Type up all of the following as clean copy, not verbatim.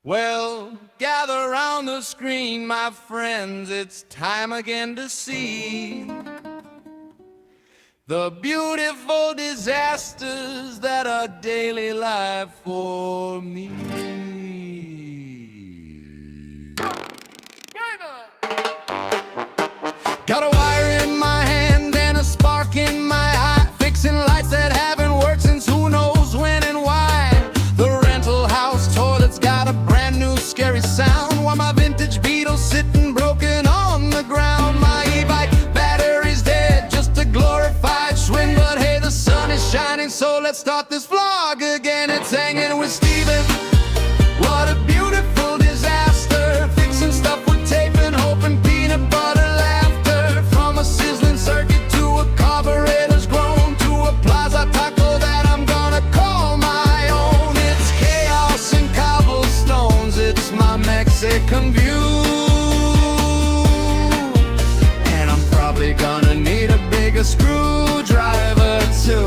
Well, gather round the screen, my friends, it's time again to see the beautiful disasters that are daily life for me. Got a wire in my hand and a spark in my eye, fixing lights that haven't worked since who knows when and why. The rental house toilet's got a brand new scary sound, while my vintage Beetle's sitting broken on the ground. My e-bike battery's dead, just a glorified swing, but hey, the sun is shining, so let's start this vlog again. It's hanging with Steven. What a beautiful disaster, fixing stuff with tape and hope and peanut butter laughter. From a sizzling circuit to a carburetor's groan, to a plaza taco that I'm gonna call my own. It's chaos and cobblestones, it's my Mexican view, and I'm probably gonna need a bigger screwdriver too.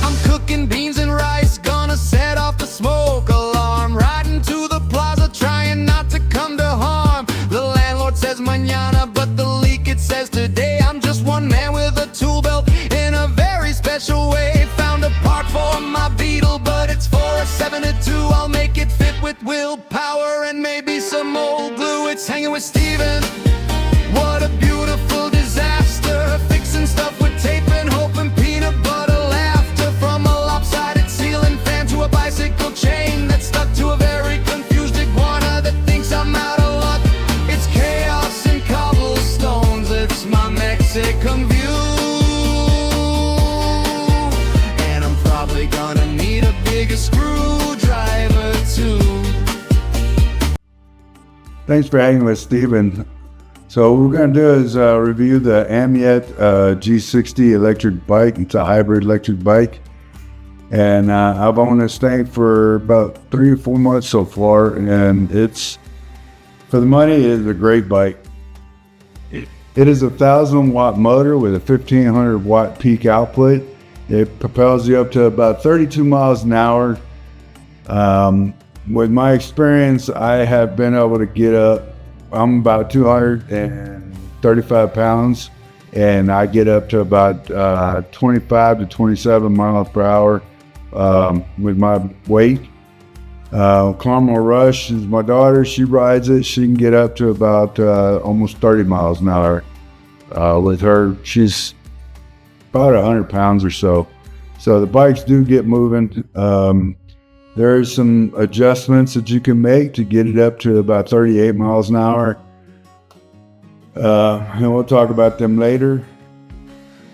I'm cooking beans and rice, gonna set off the smoke alarm, riding to the plaza trying not to come to harm. The landlord says mañana, but the leak it says today. I'm just one man with a tool belt in a very special way. Found a part for my Beetle, but it's for a 72. I'll make it fit with willpower and maybe some old glue. It's hanging with Steven. What a beautiful disaster, fixing stuff with tape and hope and peanut butter laughter. From a lopsided ceiling fan to a bicycle chain that's stuck to a very confused iguana that thinks I'm out of luck. It's chaos and cobblestones, it's my Mexican view, and I'm probably gonna need a bigger screwdriver too. Thanks for hanging with Steven. So what we're going to do is review the AMYET G60 electric bike. It's a hybrid electric bike. And I've owned this thing for about 3 or 4 months so far. And it's, for the money, it is a great bike. It is a 1,000-watt motor with a 1,500-watt peak output. It propels you up to about 32 miles an hour. With my experience, I have been able to get up. I'm about 235 pounds, and I get up to about 25 to 27 miles per hour with my weight. Carmel Rush is my daughter. She rides it. She can get up to about almost 30 miles an hour with her. She's about 100 pounds or so. So the bikes do get moving. There's some adjustments that you can make to get it up to about 38 miles an hour. And we'll talk about them later.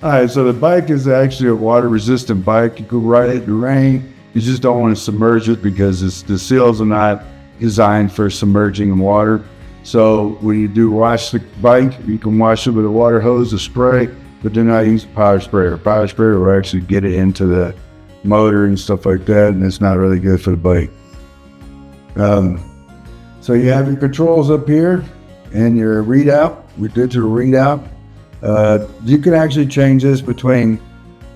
All right, so the bike is actually a water-resistant bike. You can ride it in the rain. You just don't want to submerge it because the seals are not designed for submerging in water. So when you do wash the bike, you can wash it with a water hose or spray, but do not use a power sprayer. Power sprayer will actually get it into the motor and stuff like that, and it's not really good for the bike. So you have your controls up here and your readout, your digital readout. You can actually change this between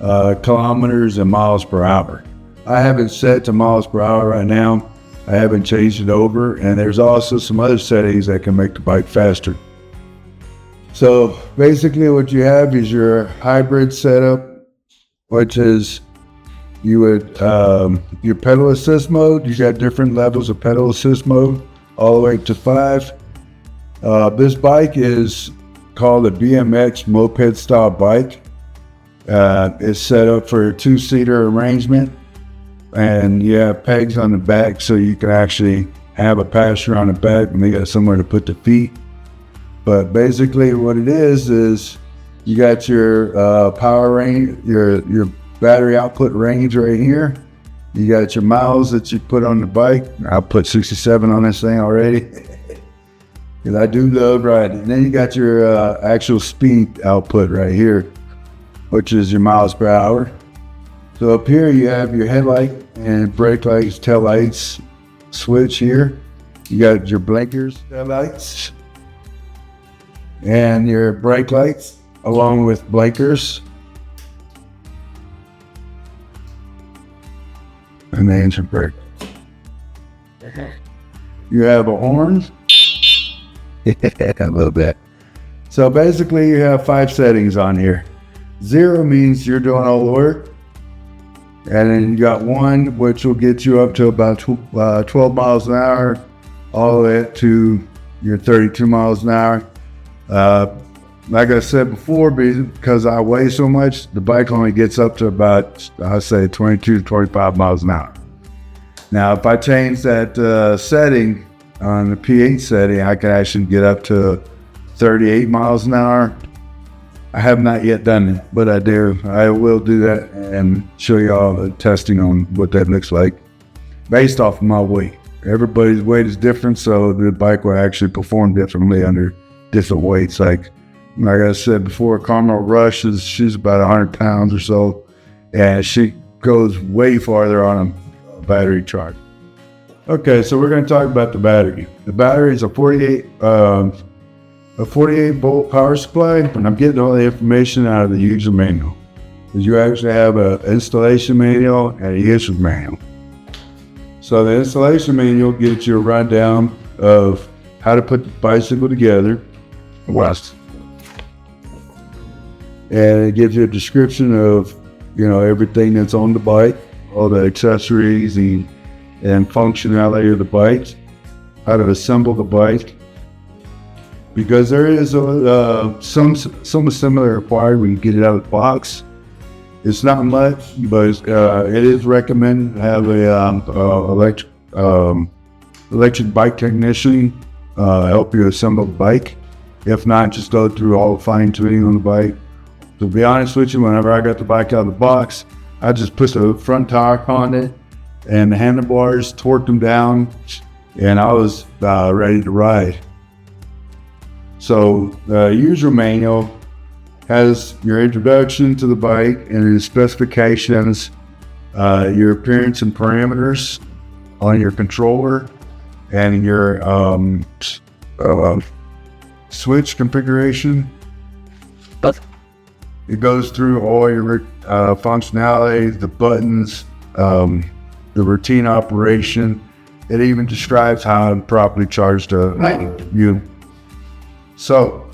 kilometers and miles per hour. I have it set to miles per hour right now. I haven't changed it over, and there's also some other settings that can make the bike faster. So basically what you have is your hybrid setup, which is you would, your pedal assist mode, you got different levels of pedal assist mode, all the way to 5. This bike is called a BMX moped style bike. It's set up for a 2-seater arrangement, and you have pegs on the back so you can actually have a passenger on the back and they got somewhere to put the feet. But basically what it is you got your power range, your battery output range right here. You got your miles that you put on the bike. I put 67 on this thing already because I do love riding. And then you got your actual speed output right here, which is your miles per hour. So up here you have your headlight and brake lights, tail lights switch here. You got your blinkers, tail lights, and your brake lights along with blinkers. and the engine brake. You have a horn. A little bit. So basically you have 5 settings on here. 0 means you're doing all the work. And then you got 1, which will get you up to about 12 miles an hour, all the way up to your 32 miles an hour. Like I said before, because I weigh so much, the bike only gets up to about, I'd say 22 to 25 miles an hour. Now, if I change that setting on the P8 setting, I can actually get up to 38 miles an hour. I have not yet done it, but I do. I will do that and show you all the testing on what that looks like based off of my weight. Everybody's weight is different, so the bike will actually perform differently under different weights. Like I said before, Carmel Rush, she's about 100 pounds or so, and she goes way farther on a battery charge. Okay, so we're going to talk about the battery. The battery is a 48 volt power supply, and I'm getting all the information out of the user manual. Because you actually have an installation manual and a user manual. So the installation manual gives you a rundown of how to put the bicycle together. And it gives you a description of, everything that's on the bike, all the accessories and functionality of the bike, how to assemble the bike. Because there is some similar required when you get it out of the box. It's not much, but it is recommended to have a electric bike technician help you assemble the bike. If not, just go through all the fine tuning on the bike. To be honest with you, whenever I got the bike out of the box, I just put the front tire on it and the handlebars, torqued them down, and I was ready to ride. So the user manual has your introduction to the bike and the specifications, your appearance and parameters on your controller, and your switch configuration. It goes through all your functionality, the buttons, the routine operation. It even describes how to properly charge the unit. So,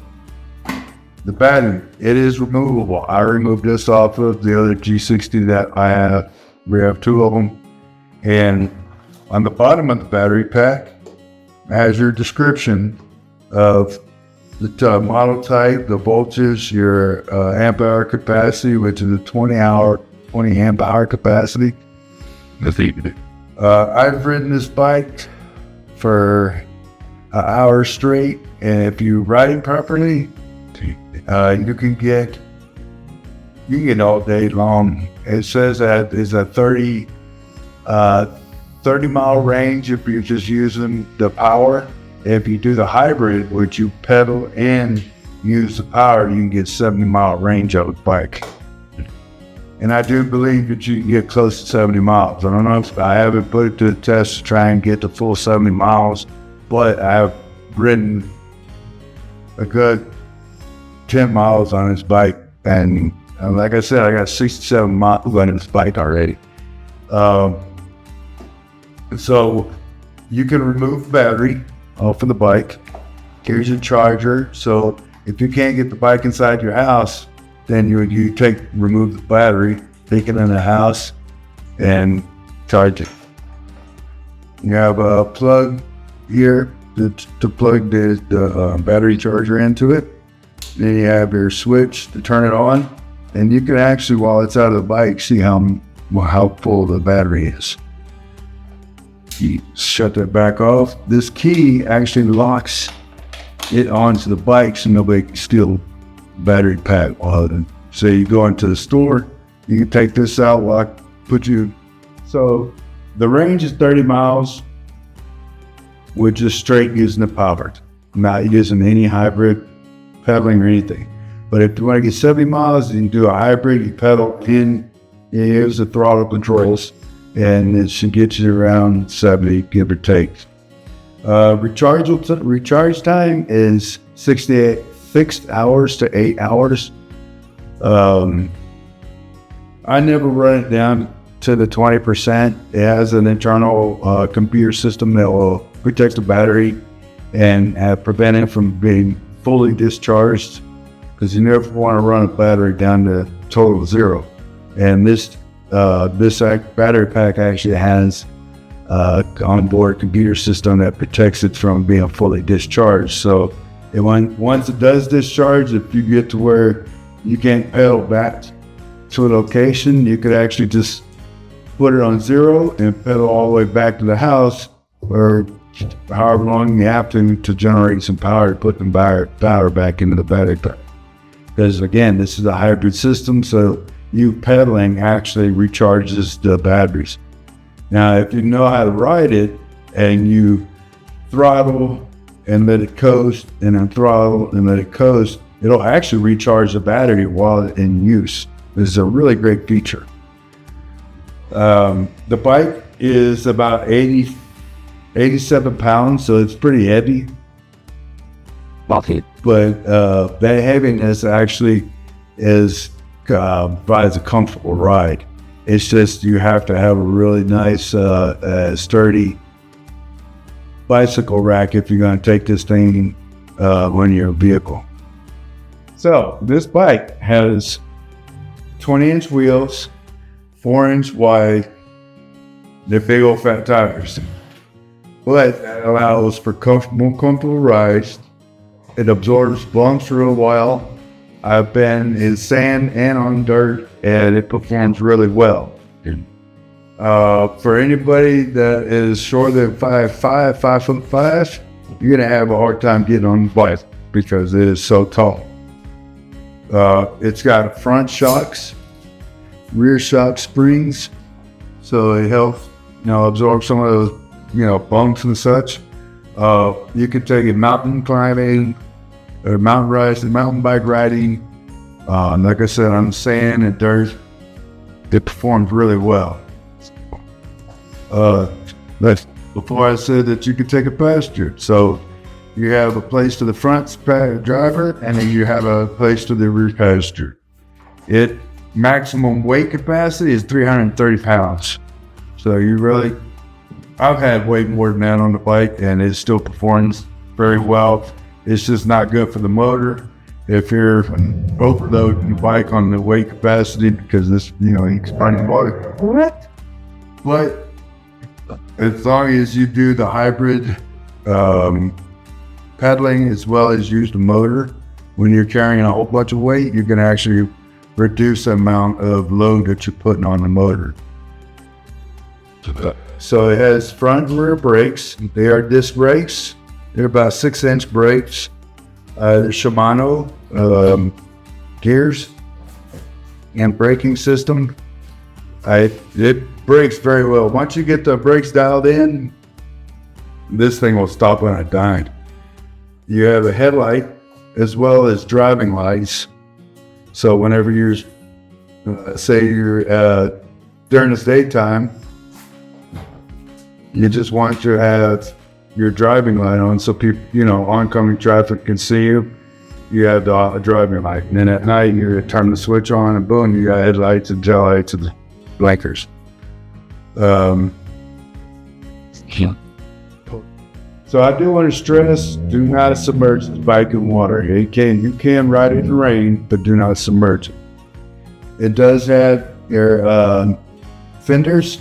the battery, it is removable. I removed this off of the other G60 that I have. We have 2 of them. And on the bottom of the battery pack has your description of the model type, the voltage, your amp hour capacity, which is a 20 amp hour capacity. I've ridden this bike for an hour straight, and if you ride it properly, you can get all day long. It says that it's a 30 mile range if you're just using the power. If you do the hybrid, which you pedal and use the power, you can get 70 mile range out of the bike. And I do believe that you can get close to 70 miles. I don't know if I haven't put it to the test to try and get the full 70 miles, but I have ridden a good 10 miles on this bike. And like I said, I got 67 miles on this bike already. So you can remove the battery off of the bike. Here's your charger. So if you can't get the bike inside your house, then you remove the battery, take it in the house, and charge it. You have a plug here to plug the battery charger into it. Then you have your switch to turn it on, and you can actually, while it's out of the bike, see how full the battery is. You shut that back off. This key actually locks it onto the bike so nobody can steal the battery pack. So you go into the store, you can take this out, so the range is 30 miles, with just straight using the power, not using any hybrid pedaling or anything. But if you want to get 70 miles, you can do a hybrid, you pedal in, you use the throttle controls, and it should get you around 70, give or take. Recharge time is 6 hours to 8 hours. I never run it down to the 20%. It has an internal computer system that will protect the battery and prevent it from being fully discharged, because you never want to run a battery down to total zero. And this battery pack actually has onboard computer system that protects it from being fully discharged. So once it does discharge, if you get to where you can't pedal back to a location, you could actually just put it on zero and pedal all the way back to the house, or however long you have to generate some power to put the power back into the battery pack. Because again, this is a hybrid system, so you pedaling actually recharges the batteries. Now, if you know how to ride it and you throttle and let it coast, and then throttle and let it coast, it'll actually recharge the battery while it's in use. This is a really great feature. The bike is about 87 pounds, so it's pretty heavy. Okay. But that heaviness actually provides a comfortable ride. It's just you have to have a really nice, sturdy bicycle rack if you're going to take this thing on your vehicle. So this bike has 20-inch wheels, 4-inch wide, they're big old fat tires. But that allows for more comfortable rides. It absorbs bumps real well. I've been in sand and on dirt, and it performs really well. For anybody that is shorter than 5'5", you're gonna have a hard time getting on the bike because it is so tall. It's got front shocks, rear shock springs, so it helps, absorb some of those, bumps and such. You can take it mountain climbing, or mountain bike riding. Like I said, on sand and dirt, it performs really well. Before I said that you could take a passenger. So you have a place to the front driver, and then you have a place to the rear passenger. It maximum weight capacity is 330 pounds. So I've had way more than that on the bike, and it still performs very well. It's just not good for the motor if you're overloading the bike on the weight capacity, because this, you can burn the motor. But as long as you do the hybrid pedaling as well as use the motor, when you're carrying a whole bunch of weight, you can actually reduce the amount of load that you're putting on the motor. So it has front and rear brakes. They are disc brakes. They're about 6-inch brakes. They're Shimano gears and braking system. It brakes very well. Once you get the brakes dialed in, this thing will stop on a dime. You have a headlight as well as driving lights. So whenever you're, say you're during the daytime, you just want to have your driving light on so people, oncoming traffic can see you. You have the driving light. And then at night, you turn the switch on and boom, you got headlights and tail lights and blinkers. So I do want to stress, do not submerge this bike in water. You can ride it in the rain, but do not submerge it. It does have your fenders,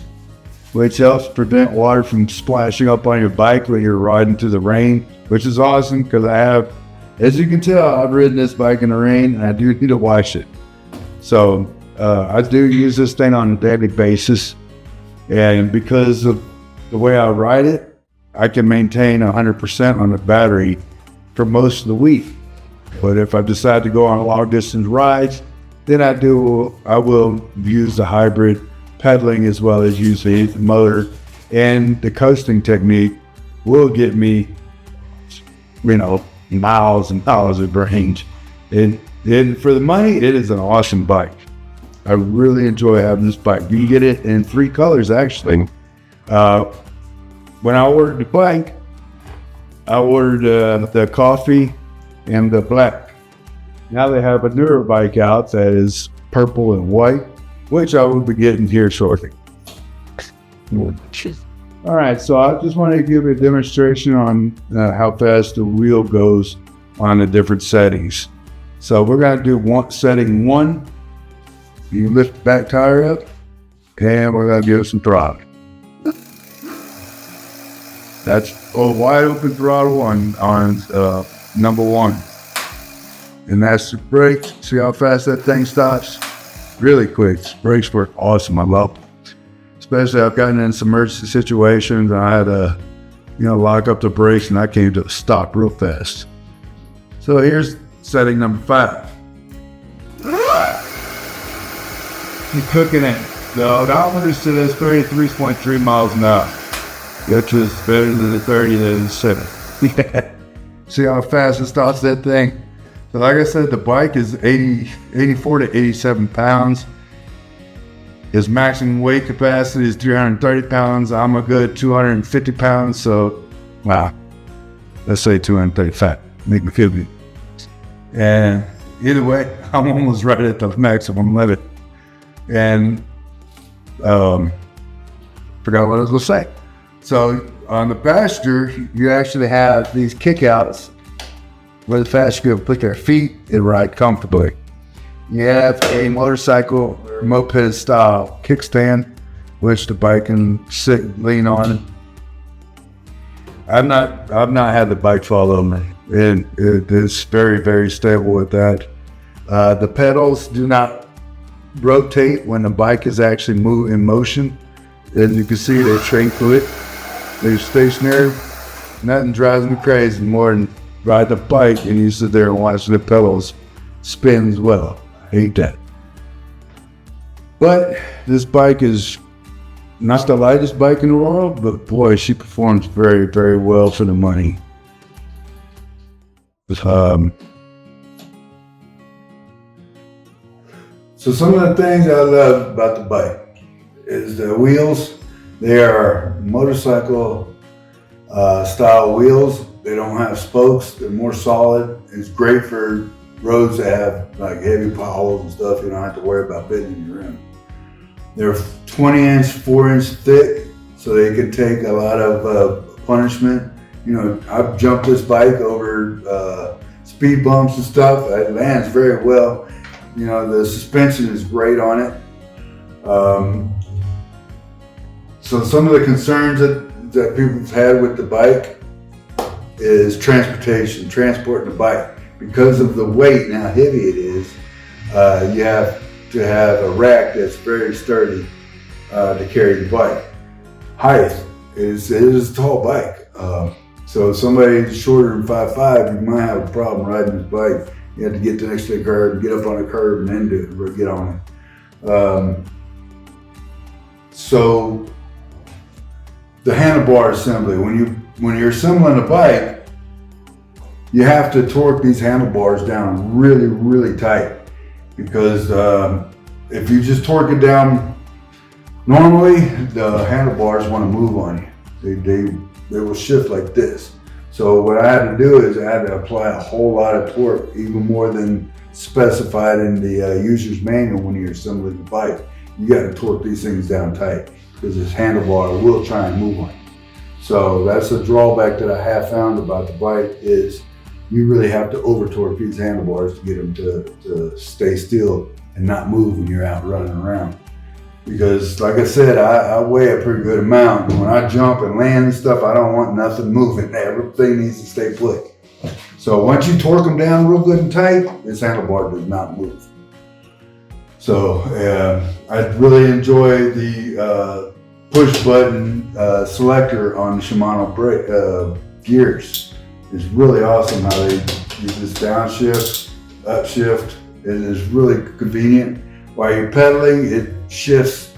which helps prevent water from splashing up on your bike when you're riding through the rain, which is awesome because as you can tell, I've ridden this bike in the rain and I do need to wash it. So I do use this thing on a daily basis, and because of the way I ride it, I can maintain 100% on the battery for most of the week. But if I decide to go on long distance rides, then I will use the hybrid pedaling as well as use the motor, and the coasting technique will get me, miles and miles of range. And for the money, it is an awesome bike. I really enjoy having this bike. You can get it in 3 colors, actually. When I ordered the bike, I ordered the coffee and the black. Now they have a newer bike out that is purple and white, which I will be getting here shortly. All right, so I just wanted to give you a demonstration on how fast the wheel goes on the different settings. So we're going to do setting 1. You lift the back tire up, and we're going to give it some throttle. That's a wide open throttle on number 1. And that's the brake. See how fast that thing stops? Really quick. Brakes work awesome. I love them. Especially I've gotten in some emergency situations and I had to, lock up the brakes and I came to a stop real fast. So here's setting number 5. You're cooking it. The odometer says 33.3 miles an hour. Which is better than the 30 than the 7. See how fast it starts that thing? So like I said, the bike is 84 to 87 pounds. His maximum weight capacity is 330 pounds. I'm a good 250 pounds. So, wow. Let's say 235. Make me feel good. And either way, I'm almost right at the maximum limit. And forgot what I was going to say. So on the passenger, you actually have these kickouts where the passenger can put their feet and ride comfortably. You have a motorcycle or moped style kickstand, which the bike can sit and lean on. I've not had the bike fall over me, and it is very, very stable with that. The pedals do not rotate when the bike is actually in motion. As you can see, they shrink to it. They're stationary. Nothing drives me crazy more than ride the bike and you sit there and watch the pedals spin as well. I hate that. But this bike is not the lightest bike in the world, but boy, she performs very, very well for the money. So some of the things I love about the bike is the wheels. They are motorcycle style wheels. They don't have spokes. They're more solid. It's great for roads that have like heavy potholes and stuff. You don't have to worry about bending your rim. They're 20-inch, 4-inch thick, so they can take a lot of punishment. I've jumped this bike over speed bumps and stuff. It lands very well. The suspension is great on it. So some of the concerns that people have had with the bike is transporting the bike. Because of the weight and how heavy it is, you have to have a rack that's very sturdy to carry the bike. Height it is a tall bike. So if somebody's shorter than 5'5", you might have a problem riding this bike. You have to get next to the curb, get up on the curb, and then get on it. So the handlebar assembly, when you're assembling a bike, you have to torque these handlebars down really, really tight, because if you just torque it down normally, the handlebars want to move on you. They will shift like this. So what I had to do is I had to apply a whole lot of torque, even more than specified in the user's manual when you're assembling the bike. You got to torque these things down tight, because this handlebar will try and move on you. So that's a drawback that I have found about the bike, is you really have to over torque these handlebars to get them to stay still and not move when you're out running around. Because like I said, I weigh a pretty good amount. And when I jump and land and stuff, I don't want nothing moving. Everything needs to stay put. So once you torque them down real good and tight, this handlebar does not move. So I really enjoy the push button selector on the Shimano brake gears. It's really awesome how they use this downshift, upshift. It is really convenient. While you're pedaling, it shifts.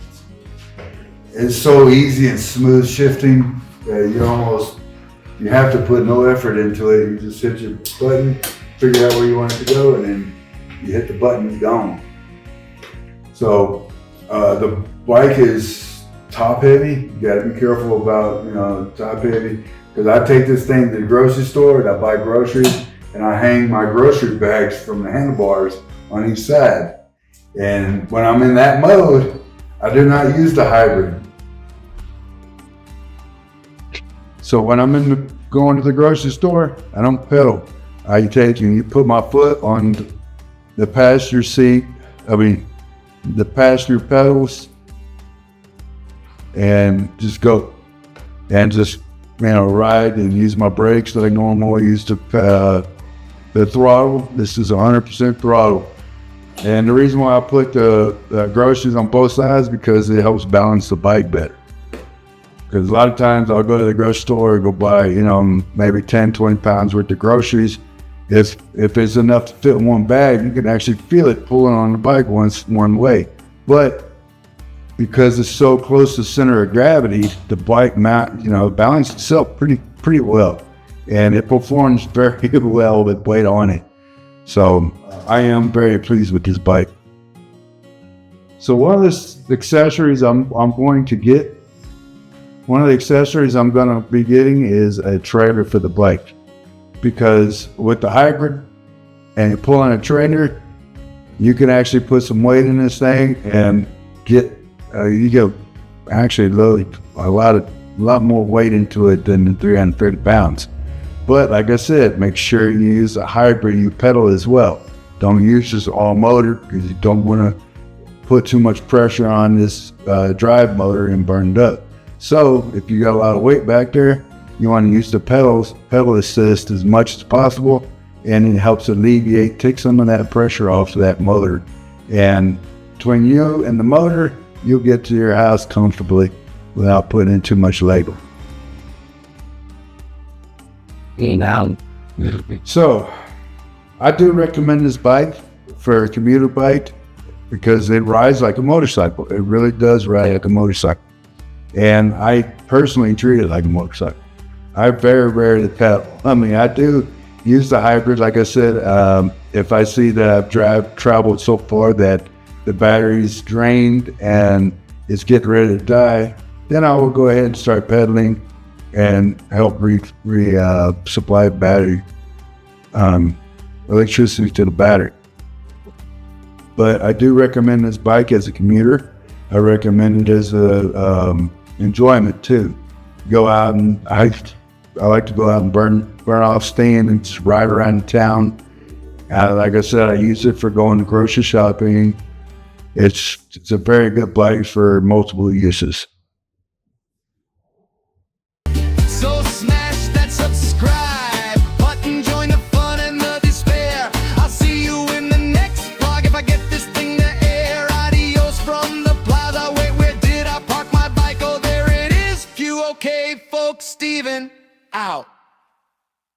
It's so easy and smooth shifting. You have to put no effort into it. You just hit your button, figure out where you want it to go, and then you hit the button, it's gone. So the bike is top heavy. You gotta be careful about, top heavy, because I take this thing to the grocery store and I buy groceries and I hang my grocery bags from the handlebars on each side. And when I'm in that mode, I do not use the hybrid. So when I'm going to the grocery store, I don't pedal. You put my foot on the passenger seat, the passenger pedals, and just go. And just, ride and use my brakes like normal. I use the throttle. This is 100% throttle. And the reason why I put the groceries on both sides because it helps balance the bike better. Because a lot of times I'll go to the grocery store and go buy, maybe 10, 20 pounds worth of groceries. If it's enough to fit in one bag, you can actually feel it pulling on the bike one way. But because it's so close to the center of gravity, the bike balances itself pretty well. And it performs very well with weight on it. So I am very pleased with this bike. So one of the accessories I'm going to get, one of the accessories I'm going to be getting is a trailer for the bike. Because with the hybrid and you pull on a trailer, you can actually put some weight in this thing and you get actually load a lot more weight into it than the 330 pounds. But like I said, make sure you use a hybrid, you pedal as well. Don't use just all motor because you don't want to put too much pressure on this drive motor and burn it up. So if you got a lot of weight back there, you want to use the pedal assist as much as possible, and it helps take some of that pressure off of that motor. And between you and the motor, you'll get to your house comfortably without putting in too much labor. So I do recommend this bike for a commuter bike because it rides like a motorcycle. It really does ride like a motorcycle. And I personally treat it like a motorcycle. I very rarely pedal. I do use the hybrid, like I said. If I see that I've traveled so far that the battery's drained and it's getting ready to die, then I will go ahead and start pedaling and help supply battery electricity to the battery. But I do recommend this bike as a commuter. I recommend it as a enjoyment too. Go out and I like to go out and burn off steam and just ride around town. Like I said, I use it for going to grocery shopping. It's a very good bike for multiple uses. So smash that subscribe button, join the fun and the despair. I'll see you in the next vlog if I get this thing to air. Adios from the plaza. Wait, where did I park my bike? Oh, there it is. You okay, folks? Steven out.